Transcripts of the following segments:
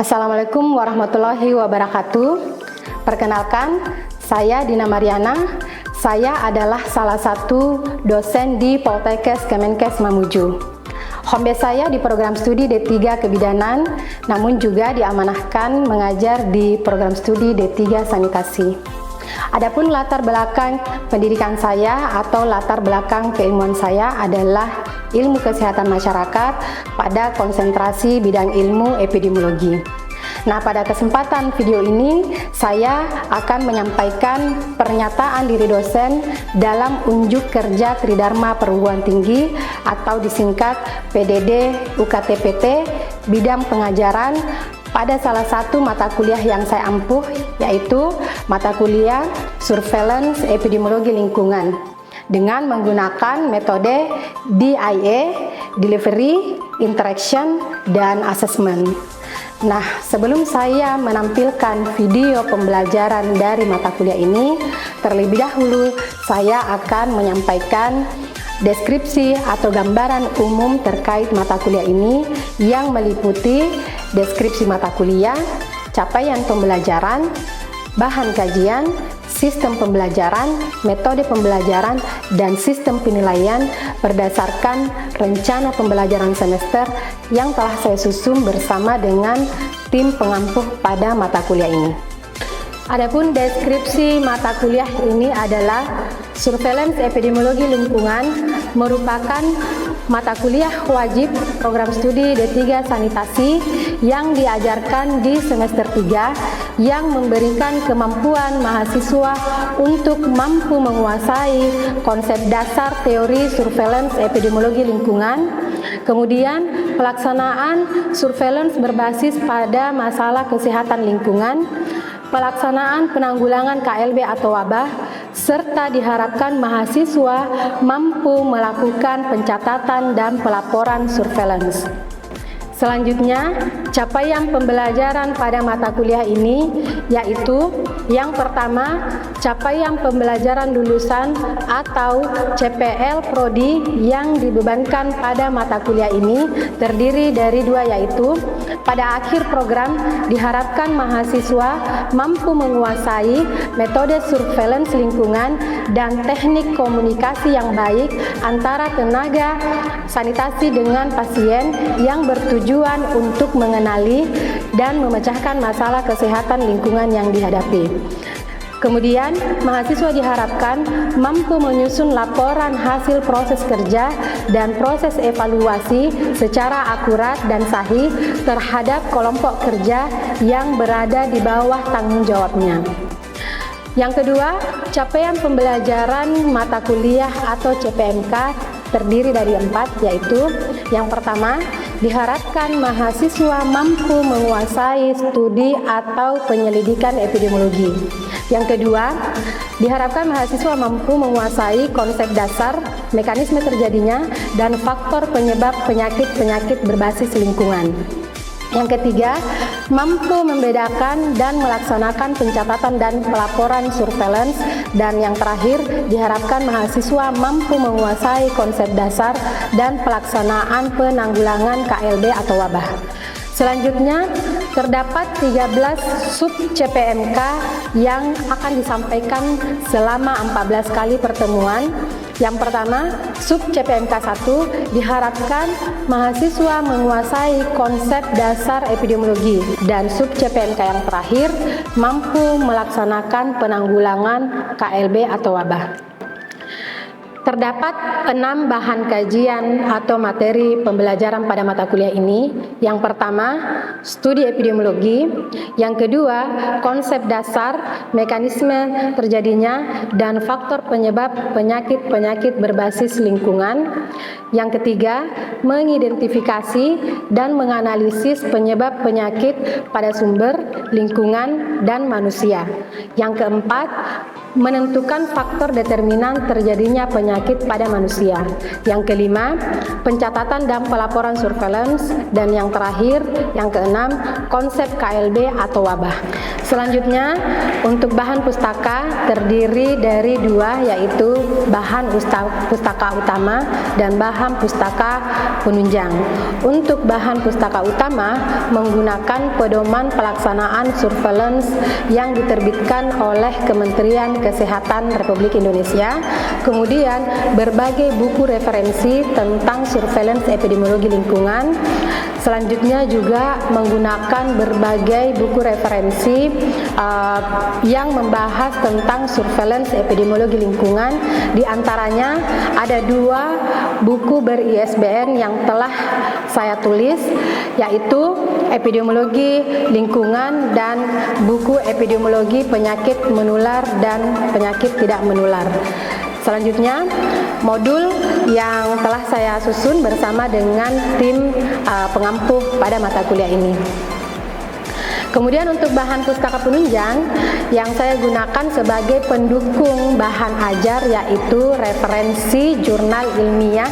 Assalamualaikum warahmatullahi wabarakatuh. Perkenalkan, saya Dina Mariana. Saya adalah salah satu dosen di Poltekkes Kemenkes Mamuju. Home base saya di program studi D3 Kebidanan, namun juga diamanahkan mengajar di program studi D3 Sanitasi. Adapun latar belakang pendidikan saya atau latar belakang keilmuan saya adalah ilmu kesehatan masyarakat pada konsentrasi bidang ilmu epidemiologi. Nah, pada kesempatan video ini saya akan menyampaikan pernyataan diri dosen dalam unjuk kerja Tridharma Perguruan Tinggi atau disingkat PDD UKT-PT bidang pengajaran pada salah satu mata kuliah yang saya ampuh, yaitu mata kuliah Surveillance Epidemiologi Lingkungan dengan menggunakan metode DIA, Delivery, Interaction, dan Assessment. Nah, sebelum saya menampilkan video pembelajaran dari mata kuliah ini, terlebih dahulu saya akan menyampaikan deskripsi atau gambaran umum terkait mata kuliah ini yang meliputi deskripsi mata kuliah, capaian pembelajaran, bahan kajian, sistem pembelajaran, metode pembelajaran, dan sistem penilaian berdasarkan rencana pembelajaran semester yang telah saya susun bersama dengan tim pengampuh pada mata kuliah ini. Adapun deskripsi mata kuliah ini adalah Surveillance Epidemiologi Lingkungan, merupakan mata kuliah wajib program studi D3 Sanitasi yang diajarkan di semester 3 yang memberikan kemampuan mahasiswa untuk mampu menguasai konsep dasar teori surveillance epidemiologi lingkungan, kemudian pelaksanaan surveillance berbasis pada masalah kesehatan lingkungan, pelaksanaan penanggulangan KLB atau wabah, serta diharapkan mahasiswa mampu melakukan pencatatan dan pelaporan surveillance. Selanjutnya, capaian pembelajaran pada mata kuliah ini yaitu yang pertama, capaian pembelajaran lulusan atau CPL Prodi yang dibebankan pada mata kuliah ini terdiri dari dua, yaitu pada akhir program diharapkan mahasiswa mampu menguasai metode surveillance lingkungan dan teknik komunikasi yang baik antara tenaga sanitasi dengan pasien yang bertujuan untuk mengenali dan memecahkan masalah kesehatan lingkungan yang dihadapi. Kemudian, mahasiswa diharapkan mampu menyusun laporan hasil proses kerja dan proses evaluasi secara akurat dan sahih terhadap kelompok kerja yang berada di bawah tanggung jawabnya. Yang kedua, capaian pembelajaran mata kuliah atau CPMK terdiri dari 4, yaitu yang pertama, diharapkan mahasiswa mampu menguasai studi atau penyelidikan epidemiologi. Yang kedua, diharapkan mahasiswa mampu menguasai konsep dasar, mekanisme terjadinya, dan faktor penyebab penyakit-penyakit berbasis lingkungan. Yang ketiga, mampu membedakan dan melaksanakan pencatatan dan pelaporan surveillance. Dan yang terakhir, diharapkan mahasiswa mampu menguasai konsep dasar dan pelaksanaan penanggulangan KLB atau wabah. Selanjutnya, terdapat 13 sub CPMK yang akan disampaikan selama 14 kali pertemuan. Yang pertama, sub CPMK 1 diharapkan mahasiswa menguasai konsep dasar epidemiologi, dan sub CPMK yang terakhir mampu melaksanakan penanggulangan KLB atau wabah. Terdapat 6 bahan kajian atau materi pembelajaran pada mata kuliah ini. Yang pertama, studi epidemiologi. Yang kedua, konsep dasar, mekanisme terjadinya, dan faktor penyebab penyakit-penyakit berbasis lingkungan. Yang ketiga, mengidentifikasi dan menganalisis penyebab penyakit pada sumber, lingkungan, dan manusia. Yang keempat, menentukan faktor determinan terjadinya penyakit pada manusia. Yang kelima, pencatatan dan pelaporan surveillance. Dan yang terakhir, yang keenam, konsep KLB atau wabah. Selanjutnya, untuk bahan pustaka terdiri dari dua, yaitu bahan pustaka utama dan bahan pustaka penunjang. Untuk bahan pustaka utama menggunakan pedoman pelaksanaan surveillance yang diterbitkan oleh Kementerian Kesehatan Republik Indonesia, kemudian berbagai buku referensi tentang surveillance epidemiologi lingkungan. Selanjutnya juga menggunakan berbagai buku referensi yang membahas tentang surveillance epidemiologi lingkungan. Di antaranya ada dua buku ber-ISBN yang telah saya tulis, yaitu epidemiologi lingkungan dan buku epidemiologi penyakit menular dan penyakit tidak menular. Selanjutnya, modul yang telah saya susun bersama dengan tim pengampuh pada mata kuliah ini. Kemudian untuk bahan pustaka penunjang yang saya gunakan sebagai pendukung bahan ajar, yaitu referensi jurnal ilmiah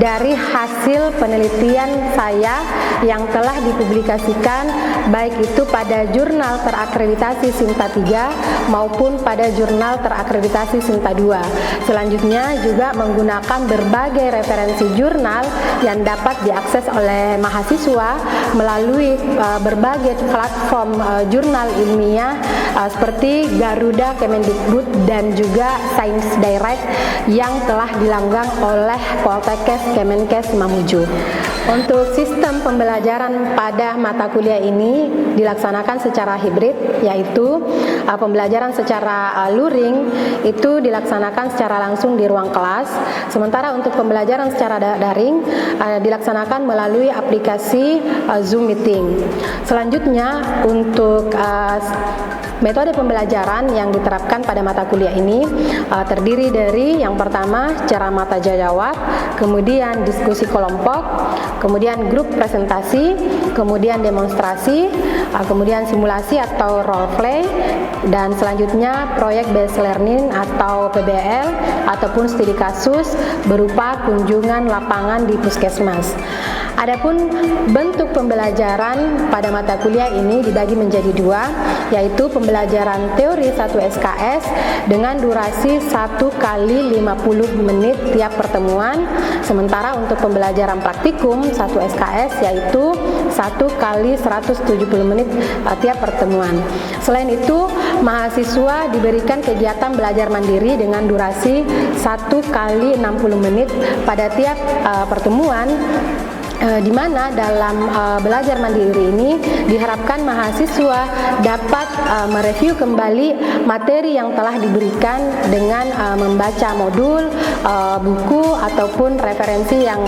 dari hasil penelitian saya yang telah dipublikasikan baik itu pada jurnal terakreditasi SINTA 3 maupun pada jurnal terakreditasi SINTA 2. Selanjutnya juga menggunakan berbagai referensi jurnal yang dapat diakses oleh mahasiswa melalui berbagai platform jurnal ilmiah seperti Garuda Kemendikbud dan juga Sains Direct yang telah dilanggang oleh Poltekkes Kemenkes Mamuju. Untuk sistem pembelajaran pada mata kuliah ini dilaksanakan secara hibrid, yaitu pembelajaran secara luring itu dilaksanakan secara langsung di ruang kelas, sementara untuk pembelajaran secara daring dilaksanakan melalui aplikasi Zoom Meeting. Selanjutnya untuk metode pembelajaran yang diterapkan pada mata kuliah ini terdiri dari yang pertama ceramah tanya jawab, kemudian diskusi kelompok, kemudian grup presentasi, kemudian demonstrasi, kemudian simulasi atau role play, dan selanjutnya proyek based learning atau PBL ataupun studi kasus berupa kunjungan lapangan di puskesmas. Adapun bentuk pembelajaran pada mata kuliah ini dibagi menjadi dua, yaitu pembelajaran teori 1 SKS dengan durasi 1 kali 50 menit tiap pertemuan, sementara untuk pembelajaran praktikum 1 SKS yaitu 1 kali 170 menit tiap pertemuan. Selain itu, mahasiswa diberikan kegiatan belajar mandiri dengan durasi 1 kali 60 menit pada tiap pertemuan, di mana dalam belajar mandiri ini diharapkan mahasiswa dapat mereview kembali materi yang telah diberikan dengan membaca modul, buku ataupun referensi yang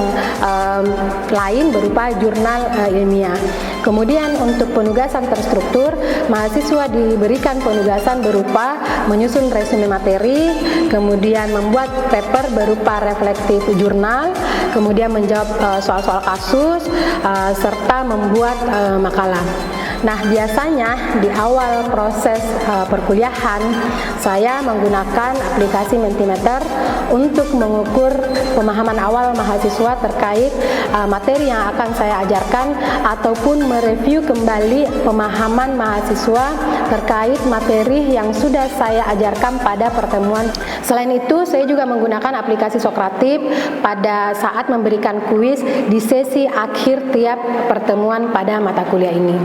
lain berupa jurnal ilmiah. Kemudian untuk penugasan terstruktur, mahasiswa diberikan penugasan berupa menyusun resume materi, kemudian membuat paper berupa reflektif jurnal, kemudian menjawab soal-soal kasus, serta membuat makalah. Nah, biasanya di awal proses perkuliahan saya menggunakan aplikasi Mentimeter untuk mengukur pemahaman awal mahasiswa terkait materi yang akan saya ajarkan ataupun mereview kembali pemahaman mahasiswa terkait materi yang sudah saya ajarkan pada pertemuan. Selain itu, saya juga menggunakan aplikasi Socrative pada saat memberikan kuis di sesi akhir tiap pertemuan pada mata kuliah ini.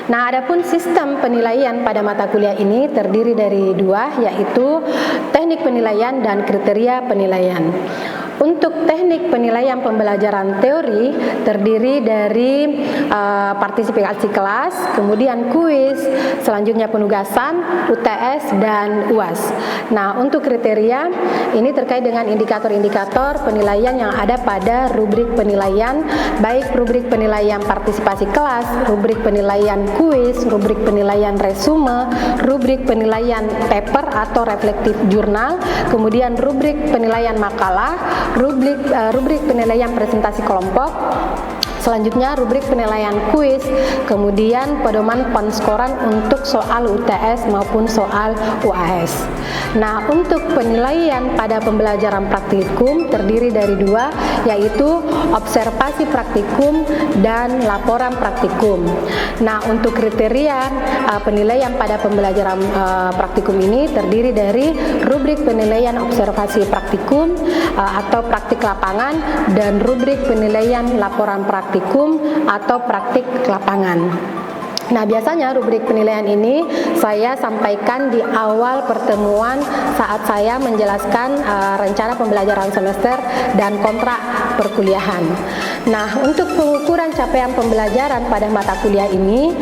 Nah, adapun sistem penilaian pada mata kuliah ini terdiri dari dua, yaitu teknik penilaian dan kriteria penilaian. Untuk teknik penilaian pembelajaran teori terdiri dari partisipasi kelas, kemudian kuis, selanjutnya penugasan, UTS, dan UAS. Nah, untuk kriteria ini terkait dengan indikator-indikator penilaian yang ada pada rubrik penilaian, baik rubrik penilaian partisipasi kelas, rubrik penilaian kuis, rubrik penilaian resume, rubrik penilaian paper atau reflektif jurnal, kemudian rubrik penilaian makalah, rubrik penilaian presentasi kelompok, Selanjutnya rubrik penilaian kuis, kemudian pedoman penskoran untuk soal UTS maupun soal UAS. Nah, untuk penilaian pada pembelajaran praktikum terdiri dari dua, yaitu observasi praktikum dan laporan praktikum. Nah, untuk kriteria penilaian pada pembelajaran praktikum ini terdiri dari rubrik penilaian observasi praktikum atau praktik lapangan dan rubrik penilaian laporan praktikum atau praktik lapangan. Nah, biasanya rubrik penilaian ini saya sampaikan di awal pertemuan saat saya menjelaskan rencana pembelajaran semester dan kontrak perkuliahan. Nah, untuk pengukuran capaian pembelajaran pada mata kuliah ini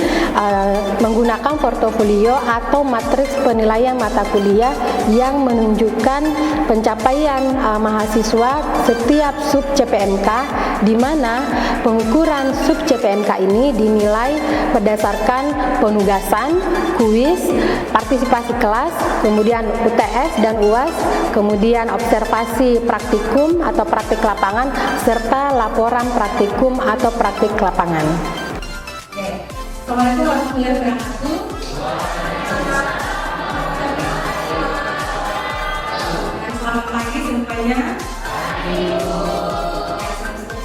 menggunakan portofolio atau matriks penilaian mata kuliah yang menunjukkan pencapaian mahasiswa setiap sub CPNK, di mana pengukuran sub CPNK ini dinilai berdasarkan penugasan, kuis, partisipasi kelas, kemudian UTS dan UAS, kemudian observasi praktikum atau praktik lapangan, serta laporan praktikum atau praktik lapangan. Oke, Assalamualaikum warahmatullahi wabarakatuh. Selamat pagi semuanya.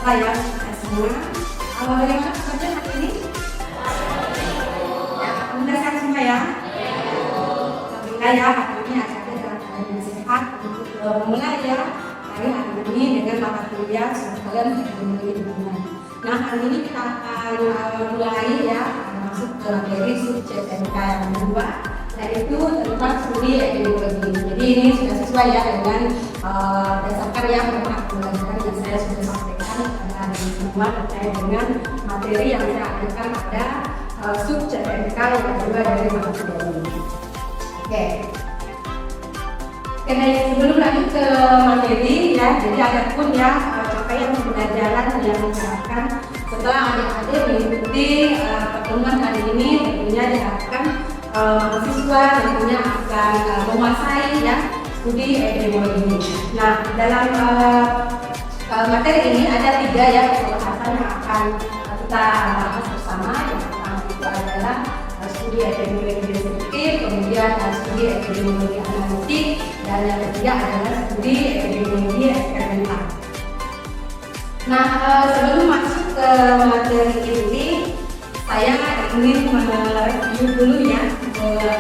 Saya semua. Bagaimana kabarnya hari ini? Mudah-mudahan semua ya. Alhamdulillah ya, hari ini acaranya dalam keadaan yang sehat untuk memulai ya hari ini dengan mata kuliah sekalian ekonomi lingkungan. Nah, hari ini kita akan mulai ya masuk ke materi sub CPNK yang kedua, yaitu tentang studi epidemiologi. Jadi ini sudah sesuai ya dengan berdasarkan ya kontrak pembelajaran yang saya sudah sampaikan pada hari semua terkait dengan materi yang saya ajarkan pada sub CPNK yang kedua dari mata kuliah ini. Oke. Oke, baik, sebelum lanjut ke materi ya, jadi ada pun ya capaian pembelajaran yang diharapkan setelah adik-adik mengikuti pertemuan hari ini. Tentunya diharapkan mahasiswa tentunya akan menguasai ya studi epidemiologi ini. Nah, dalam materi ini ada 3 ya pembahasan yang akan kita bahas bersama. Yang pertama itu adalah studi epidemiologi deskriptif, kemudian studi epidemiologi analitik, dan yang ketiga adalah studi epidemiologi eksperimental. Nah, sebelum masuk ke materi ini, saya ingin mereview dulu ya,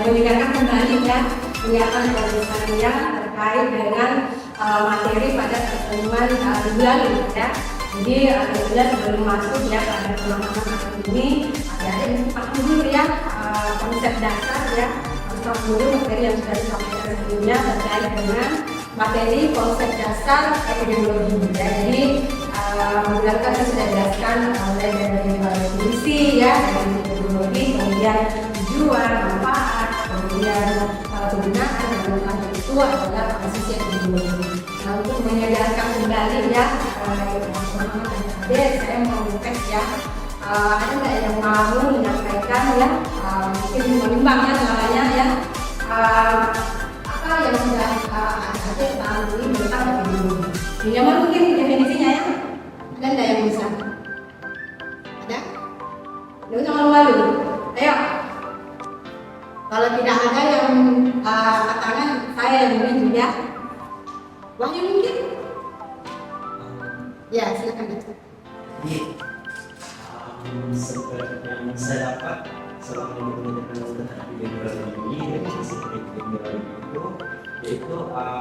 mendengarkan kembali ya pernyataan dari saya terkait dengan materi pada pertemuan minggu lalu ya. Jadi alhamdulillah sebelum masuk ya pada pemahaman materi ini, adik-adik mesti paham dulu ya konsep dasar ya, paham dulu materi yang sudah disampaikan sebelumnya terkait dengan materi konsep dasar epidemiologi ya. Jadi menggunakan saya sudah jelaskan mulai dari definisi ya dari epidemiologi, kemudian tujuan, manfaat, kemudian penggunaan dan manfaat itu adalah sisi epidemiologi. Nah, untuk menyegarkan kembali ya teman-teman adik, saya mau tes ya. Ada nggak yang mau menyampaikan ya, mungkin menimbang ya suaranya ya, apa yang sudah adik pahami tentang epidemiologi. Minimal mungkin definisinya ya. Ada nggak yang bisa? Ada? Nggak usah malu-malu. Ayo. Kalau tidak ada yang katakan, saya yang menunjuk ya. Wahyu mungkin? Ya, silakan. Jadi, seperti yang saya dapat selama menjalankan epidemiologi ini dari sisi epidemiologi itu, yaitu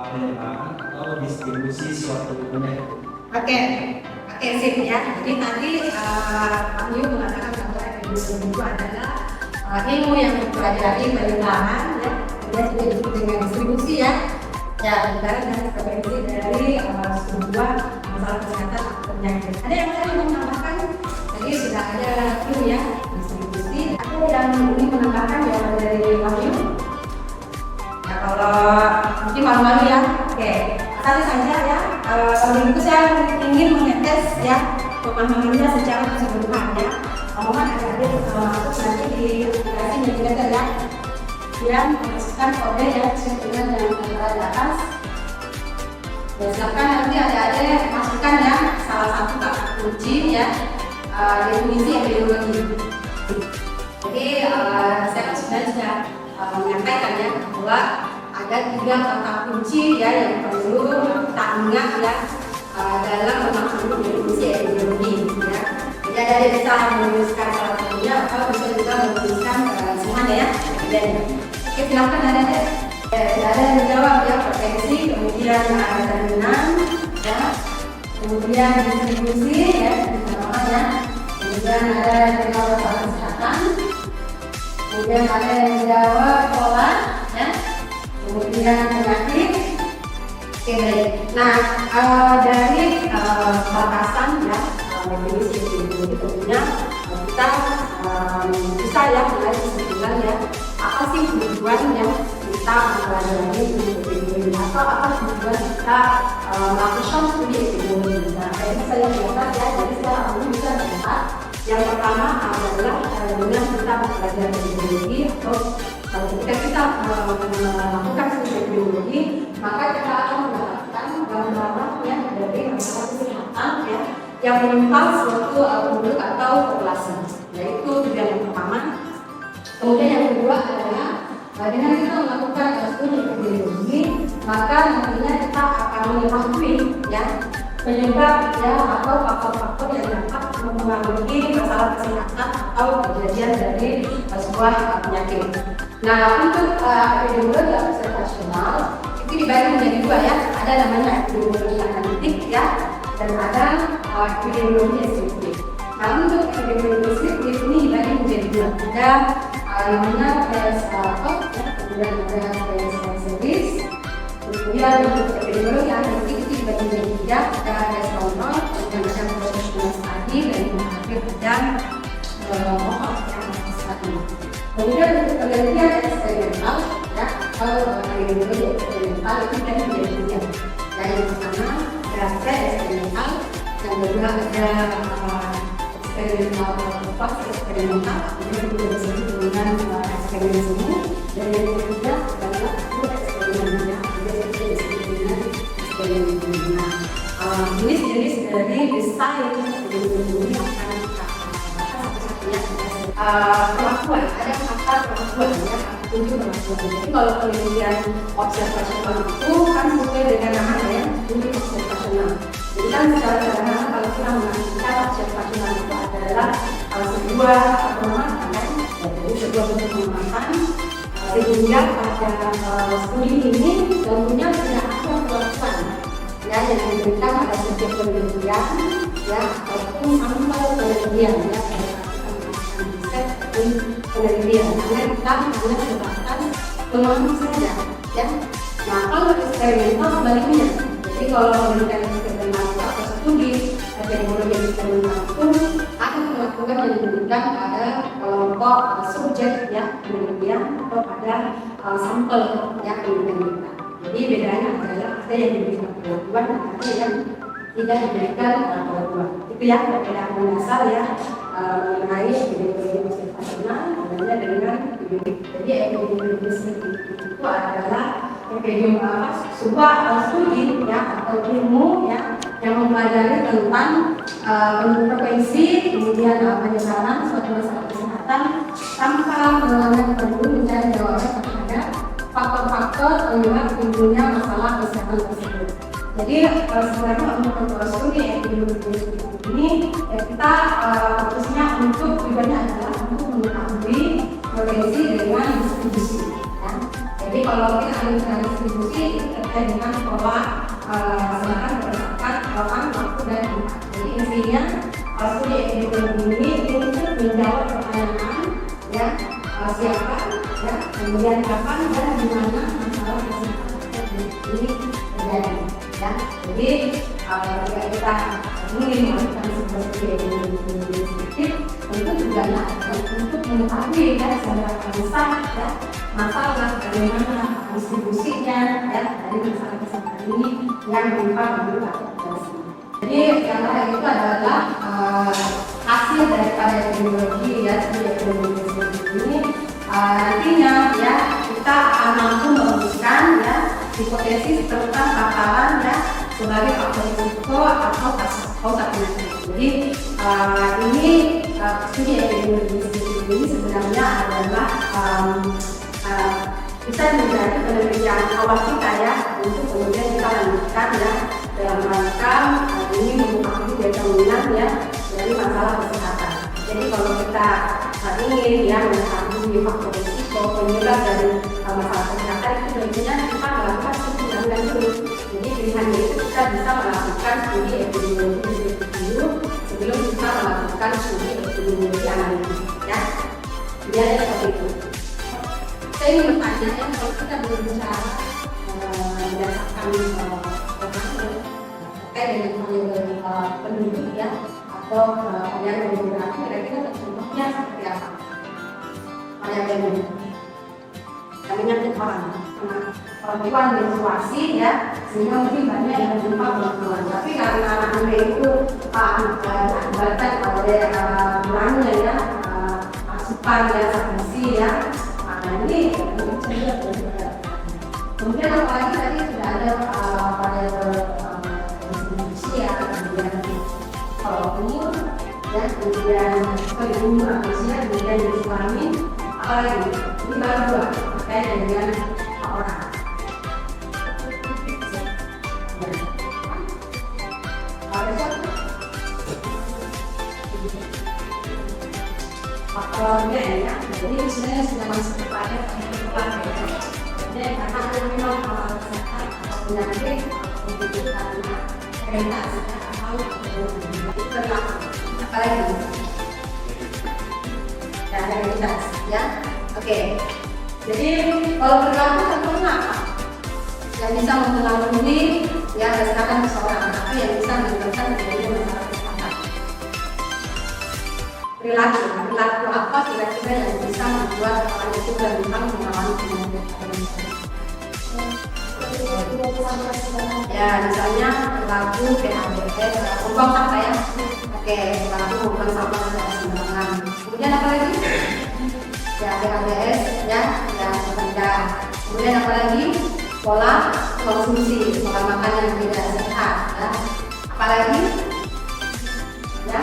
penyebaran atau distribusi suatu penyakit. Oke, sip ya. Jadi tadi Pak Yu mengatakan bahwa epidemiologi itu adalah ilmu yang mempelajari penyebaran ya, kemudian juga disebut dengan distribusi ya, penyebaran dan prevensi dari sebuah masalah kesehatan atau penyakit. Ada yang lain yang menambahkan? Tadi sudah ada clue ya, distribusi. Ada yang ingin menambahkan jawaban dari Wahyu? Ya, kalau mungkin malu-malu ya. Oke, kali saja ya. Berikut saya ingin mengetes ya pemahamannya secara keseluruhan ya. Mohon adik-adik masuk nanti di aplikasi Navigator ya. Kemudian memasukkan kode ya sesuai dengan yang ada di atas. Dan silakan nanti adik-adik masukkan ya salah satu kata kunci ya definisi epidemiologi. Jadi saya kan sudah menyampaikan ya bahwa ada 3 kata kunci ya yang perlu kita ingat ya dalam memahami definisi epidemiologi ya. Jadi ada yang bisa menuliskan salah satunya atau bisa juga menuliskan semuanya ya. Oke, silakan ada deh. Tidak ada yang menjawab ya, potensi, kemudian ada jaminan ya, kemudian distribusi ya, ya. Kemudian ada yang menjawab masalah kesehatan, kemudian ada yang menjawab pola ya, kemudian penyakit. Oke, baik. Nah, dari batasan ya definisi epidemiologi tentunya kita bisa ya mulai kesimpulan ya, apa sih tujuan yang kita mempelajari epidemiologi atau apa tujuan kita melakukan studi epidemiologi. Nah, ini saya lihat ya, jadi saya bisa melihat yang pertama adalah dengan kita mempelajari epidemiologi atau ketika kita melakukan studi epidemiologi, maka kita akan mendapatkan gambaran ya dari masalah kesehatan ya yang menimpa suatu penduduk atau populasi. Yaitu tujuan yang pertama. Kemudian yang kedua adalah dengan kita melakukan studi epidemiologi, maka nantinya kita akan mengetahui ya penyebab ya atau faktor-faktor yang dapat mempengaruhi masalah kesehatan atau kejadian dari sebuah penyakit. Nah, untuk epidemiologi observasional itu dibagi menjadi 2 ya. Ada namanya epidemiologi analitik ya, dan ada epidemiologi deskriptif. Nah, untuk epidemiologi deskriptif ini dibagi menjadi 2. Ada namanya PSAOT ya, kemudian ada PSAOT. Kemudian untuk epidemiologi analitik itu dibagi menjadi 3. Ada PSAOT, kemudian ada profesional study, dan terakhir ada mohon yang studi. Kemudian untuk penelitian eksperimental ya, atau epidemiologi eksperimental itu dibagi menjadi 3. Yang pertama ada eksperimental, yang kedua ada eksperimental fase eksperimental, kemudian juga disebut dengan eksperimen semu, dan yang ketiga adalah eksperimen yang disebut dengan eksperimen semu. Jenis-jenis dari desain epidemiologi akan kita bahas satu-satunya. Perlakuan, ada 4 perlakuan ya, 7 perlakuan. Jadi kalau penelitian observasional itu kan sesuai dengan namanya ya, studi observasional. Jadi kan secara sederhana kalau kita mengartikan observasional itu adalah sebuah pengamatan ya, jadi sebuah bentuk pengamatan sehingga pada studi ini tentunya tidak ada perlakuan ya yang diberikan pada subjek penelitian ya ataupun sampel penelitian ya penelitian karena kita hanya sebatas pengamatan saja ya. Nah, kalau eksperimental sebaliknya, jadi kalau penelitian eksperimental atau studi epidemiologi eksperimental itu akan melakukan yang diberikan pada kelompok subjek ya penelitian atau pada sampel ya penelitian kita. Jadi bedanya adalah ada yang diberikan perlakuan dan ada yang tidak diberikan perlakuan. Itu ya perbedaan mendasar ya mengenai epidemiologi observasional bedanya dengan epidemiologi. Jadi epidemiologi itu adalah sebuah studi ya atau ilmu ya yang mempelajari tentang frekuensi kemudian penyebaran suatu masalah kesehatan tanpa mengalami perlu mencari jawaban terhadap faktor-faktor penyebab timbulnya masalah kesehatan tersebut. Jadi sebenarnya untuk studi epidemiologi ini ya, kita fokusnya untuk tujuannya adalah untuk mengetahui frekuensi dengan distribusi. Ya. Jadi kalau kita dengan distribusi itu terkait dengan pola sebaran berdasarkan orang, waktu, dan tempat. Jadi intinya studi epidemiologi ini untuk menjawab pertanyaan ya siapa ya kemudian kapan dan di mana masalah kesehatan ini terjadi ya. Jadi ketika kita ingin melakukan sebuah studi epidemiologi tentu tujuannya adalah untuk mengetahui ya seberapa besar ya masalah bagaimana distribusinya ya dari masalah kesehatan ini yang menimpa penduduk atau populasi. Jadi yang lain itu adalah hasil daripada epidemiologi ya studi epidemiologi ini nantinya ya kita akan mampu merumuskan ya hipotesis tentang paparan ya sebagai faktor risiko atau kasus penyakit. Jadi ini studi epidemiologi ini sebenarnya adalah bisa menjadi penelitian awal kita ya, untuk kemudian kita lanjutkan ya dalam rangka ini membuka determinan ya dari masalah kesehatan. Jadi kalau kita ingin ya mengetahui faktor risiko penyebab dari masalah kesehatan, itu tentunya kita melakukan studi lanjutan dulu. Jadi pilihannya itu kita bisa melakukan studi epidemiologi dulu sebelum kita melakukan studi epidemiologi analisis ya. Jadi ada seperti itu. Saya ingin bertanya ya, kalau kita berbicara berdasarkan terkait dengan variabel penduduk ya, atau variabel demografi, kira-kira contohnya seperti apa? Variabelnya menyangkut orang, perempuan menstruasi ya, sehingga mungkin banyak yang jumpa perempuan. Tapi karena Anda itu akibatkan oleh kurangnya ya asupan ya gizi ya, ini kemudian apalagi tadi sudah ada variabel usia, kemudian kalau umur ya, kemudian umur usia, kemudian jenis kelamin, apalagi ini baru dua terkait dengan orang. Faktornya ya, jadi sebenarnya sudah masuk kepada kehidupan ya. Jadi karena memang kesehatan atau penyakit itu karena hereditaritas atau itu berlaku. Apalagi dan hereditaritas ya. Oke. Jadi kalau berlaku tentunya apa? Yang bisa mempengaruhi ya kesehatan seseorang, atau yang bisa menyebabkan terjadinya masalah kesehatan. Perilaku apa kira-kira yang bisa membuat orang itu gampang mengalami penyakit? Ya, misalnya perilaku PHBS, membuang sampah ya. Oke, perilaku membuang sampah secara sembarangan. Kemudian apa lagi? Ya, PHBS ya, yang rendah. Kemudian apa lagi? Pola konsumsi, pola makan yang tidak sehat ya. Apalagi? Ya.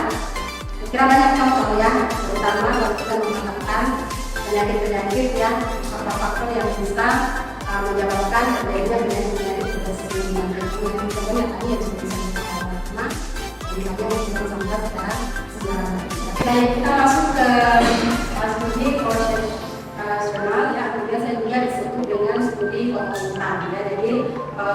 Kira banyak contoh ya, terutama kalau kita menggunakan penyakit-penyakit yang faktor-faktor yang bisa menyebabkan terjadinya penyakit-penyakit seperti contohnya tadi yang sudah disampaikan karena misalnya kita sampaikan secara sembarangan. Nah, kita masuk ke studi konsensual ya, kemudian saya juga disebut dengan studi konsultan ya. Jadi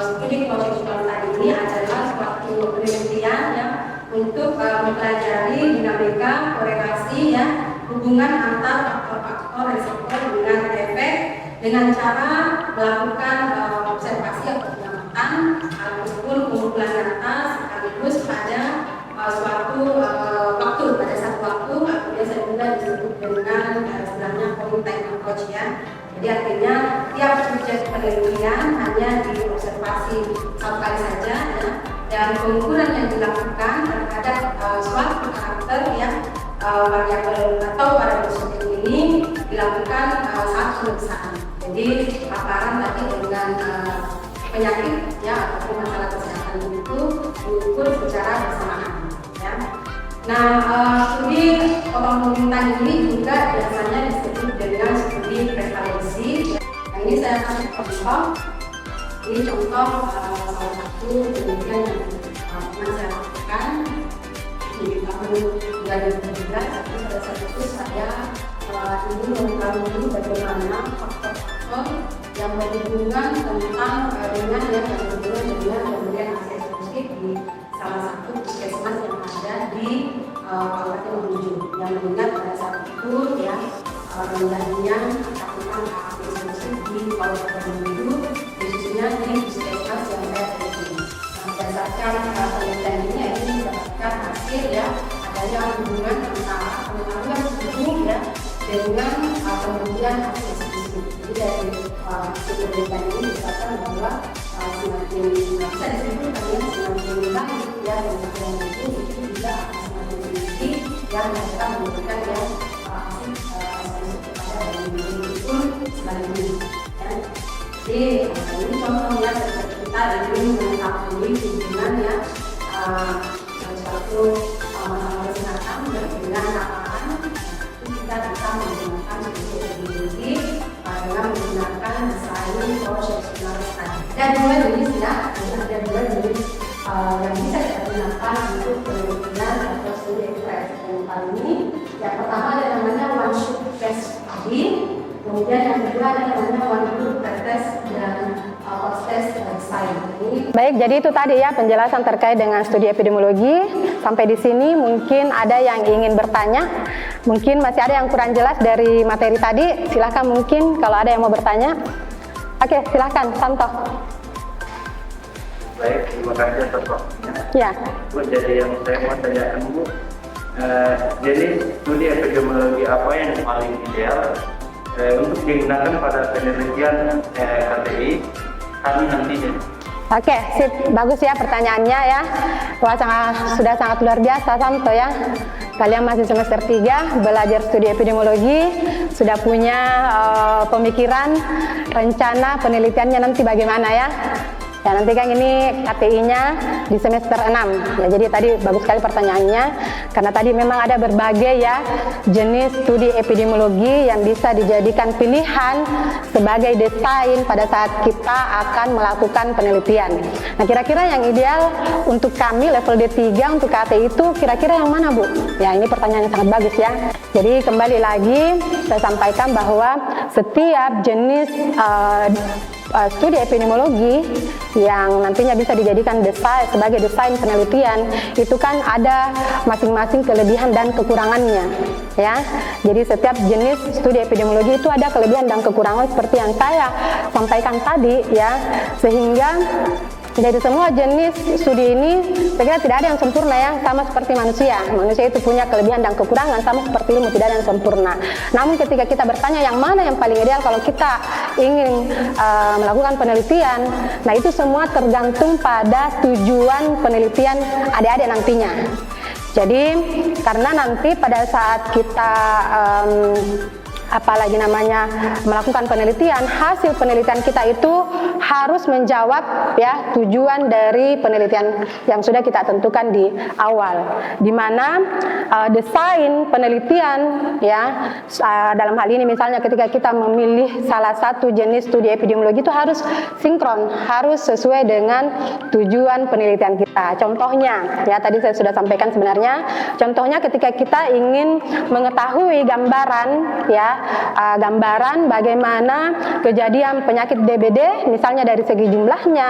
studi konsensual tadi ini adalah suatu penelitian ya untuk mempelajari dinamika korelasi ya, hubungan antar faktor-faktor resiko dengan efek dengan cara melakukan observasi atau pengamatan meskipun pengumpulan data sekaligus pada suatu waktu, pada satu waktu, atau biasa juga disebut dengan istilahnya point time approach ya. Jadi artinya tiap subjek penelitian hanya diobservasi satu kali saja ya, dan pengukuran yang dilakukan terhadap suatu karakter yang variabel atau variabel subjek ini dilakukan saat pemeriksaan. Jadi paparan tadi dengan penyakit ya ataupun masalah kesehatan itu diukur secara bersamaan ya. Nah, studi pemangkutan ini juga biasanya disebut dengan studi prevalensi ya. Nah, ini saya kasih contoh. Ini contoh salah satu penelitian yang pernah saya lakukan di tahun 2017. Pada saat itu saya ingin mengetahui bagaimana faktor-faktor yang berhubungan tentang dengan yang berhubungan dengan pemberian akses positif di salah satu puskesmas yang ada di Kabupaten Mamuju, yang mengingat pada saat itu ya rendahnya cakupan akses positif di Kabupaten Mamuju, khususnya di puskesmas yang saya teliti. Berdasarkan penelitian ini ini mendapatkan hasil ya adanya hubungan antara pengetahuan tubuh ya dengan kemudian akses positif. Jadi dari hasil penelitian ini dikatakan bahwa semakin bisa disebutkan ya semakin baik ya pengetahuan tubuh itu juga akan semakin tinggi yang mereka memberikan ya akses kepada orang ini pun sebaliknya ya. Jadi ini contohnya kita ingin mengetahui hubungan ya suatu masalah kesehatan dengan paparan studi epidemiologi dengan menggunakan desain prosesional study. Dan dua jenis ya, ada dua jenis yang bisa kita gunakan untuk penelitian atau studi eksperimental ini. Yang pertama ada namanya one shot test study, kemudian yang kedua ada namanya one group test dan test design. Baik, jadi itu tadi ya penjelasan terkait dengan studi epidemiologi. Sampai di sini mungkin ada yang ingin bertanya, mungkin masih ada yang kurang jelas dari materi tadi. Silahkan mungkin kalau ada yang mau bertanya. Oke, silahkan Santo. Baik, terima kasih atas waktunya. Ya. Bu, jadi yang saya mau tanyakan Bu, jadi studi epidemiologi apa yang paling ideal untuk digunakan pada penelitian KTI kami nantinya? Oke, sip. Bagus ya pertanyaannya ya. Wah, sudah sangat luar biasa Santo ya. Kalian masih semester 3 belajar studi epidemiologi, sudah punya pemikiran, rencana penelitiannya nanti bagaimana ya. Ya, nanti kan ini KTI-nya di semester 6. Ya, jadi tadi bagus sekali pertanyaannya karena tadi memang ada berbagai ya jenis studi epidemiologi yang bisa dijadikan pilihan sebagai desain pada saat kita akan melakukan penelitian. Nah, kira-kira yang ideal untuk kami level D3 untuk KTI itu kira-kira yang mana, Bu? Ya, ini pertanyaan yang sangat bagus ya. Jadi kembali lagi saya sampaikan bahwa setiap jenis studi epidemiologi yang nantinya bisa dijadikan sebagai desain penelitian itu kan ada masing-masing kelebihan dan kekurangannya ya. Jadi setiap jenis studi epidemiologi itu ada kelebihan dan kekurangan seperti yang saya sampaikan tadi ya, sehingga dari semua jenis studi ini saya kira tidak ada yang sempurna ya, sama seperti manusia. Manusia itu punya kelebihan dan kekurangan, sama seperti ilmu tidak ada yang sempurna. Namun ketika kita bertanya yang mana yang paling ideal kalau kita ingin melakukan penelitian, nah itu semua tergantung pada tujuan penelitian adik-adik nantinya. Jadi karena nanti pada saat kita apalagi namanya melakukan penelitian, hasil penelitian kita itu harus menjawab ya tujuan dari penelitian yang sudah kita tentukan di awal, di mana desain penelitian ya dalam hal ini misalnya ketika kita memilih salah satu jenis studi epidemiologi itu harus sinkron, harus sesuai dengan tujuan penelitian kita. Contohnya ya tadi saya sudah sampaikan sebenarnya, contohnya ketika kita ingin mengetahui gambaran ya gambaran bagaimana kejadian penyakit DBD misalnya dari segi jumlahnya,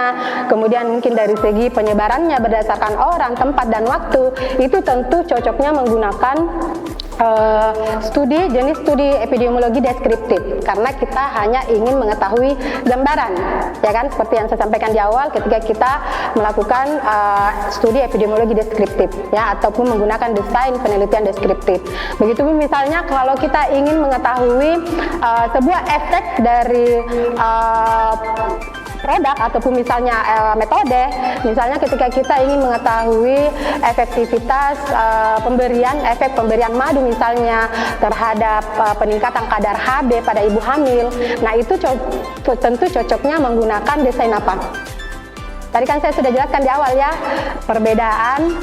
kemudian mungkin dari segi penyebarannya berdasarkan orang, tempat dan waktu, itu tentu cocoknya menggunakan jenis studi epidemiologi deskriptif karena kita hanya ingin mengetahui gambaran ya kan, seperti yang saya sampaikan di awal ketika kita melakukan studi epidemiologi deskriptif ya, ataupun menggunakan desain penelitian deskriptif. Begitu misalnya kalau kita ingin mengetahui sebuah efek dari produk ataupun misalnya metode, misalnya ketika kita ingin mengetahui efektivitas efek pemberian madu misalnya terhadap peningkatan kadar HB pada ibu hamil, nah itu tentu cocoknya menggunakan desain apa? Tadi kan saya sudah jelaskan di awal ya, perbedaan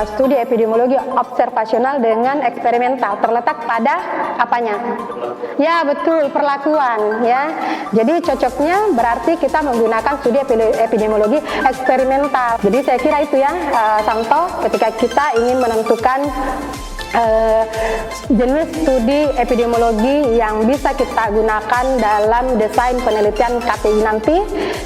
studi epidemiologi observasional dengan eksperimental terletak pada apanya? Ya betul, perlakuan ya. Jadi cocoknya berarti kita menggunakan studi epidemiologi eksperimental. Jadi saya kira itu ya Santo, ketika kita ingin menentukan jenis studi epidemiologi yang bisa kita gunakan dalam desain penelitian KTI nanti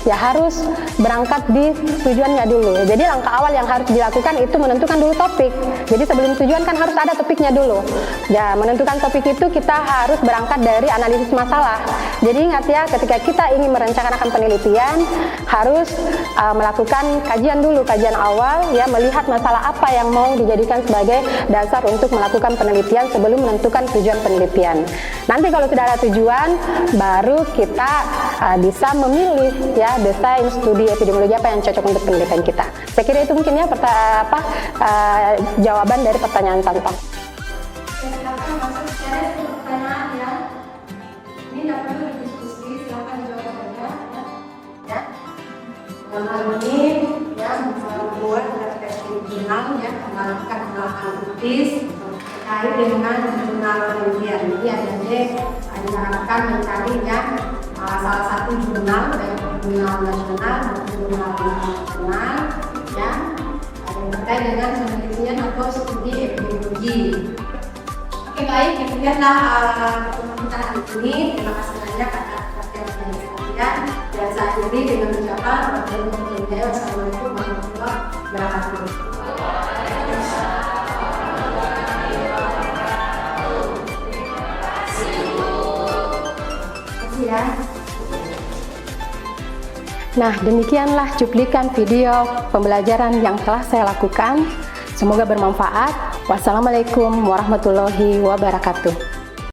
ya harus berangkat di tujuannya dulu. Jadi langkah awal yang harus dilakukan itu menentukan dulu topik. Jadi sebelum tujuan kan harus ada topiknya dulu. Ya, menentukan topik itu kita harus berangkat dari analisis masalah. Jadi ingat ya, ketika kita ingin merencanakan penelitian harus melakukan kajian dulu, kajian awal ya, melihat masalah apa yang mau dijadikan sebagai dasar untuk melakukan penelitian sebelum menentukan tujuan penelitian. Nanti kalau sudah ada tujuan, baru kita bisa memilih ya desain studi epidemiologi apa yang cocok untuk penelitian kita. Saya kira itu mungkin ya jawaban dari pertanyaan Santo. Silakan masuk, ada pertanyaan ya. Ini tidak perlu didiskusi, silakan dijawab saja ya. Dalam hal ini ya membuat tes original ya, melakukan kritis terkait dengan jurnal penelitian. Jadi adik-adik diharapkan mencari yang salah satu jurnal, baik jurnal nasional maupun jurnal internasional yang terkait dengan penelitian atau studi epidemiologi. Oke, baik, demikianlah pertemuan kita hari ini. Terima kasih banyak atas perhatian sekalian, dan saya akhiri dengan ucapan wassalamualaikum warahmatullahi wabarakatuh. Ya. Nah, demikianlah cuplikan video pembelajaran yang telah saya lakukan. Semoga bermanfaat. Wassalamualaikum warahmatullahi wabarakatuh.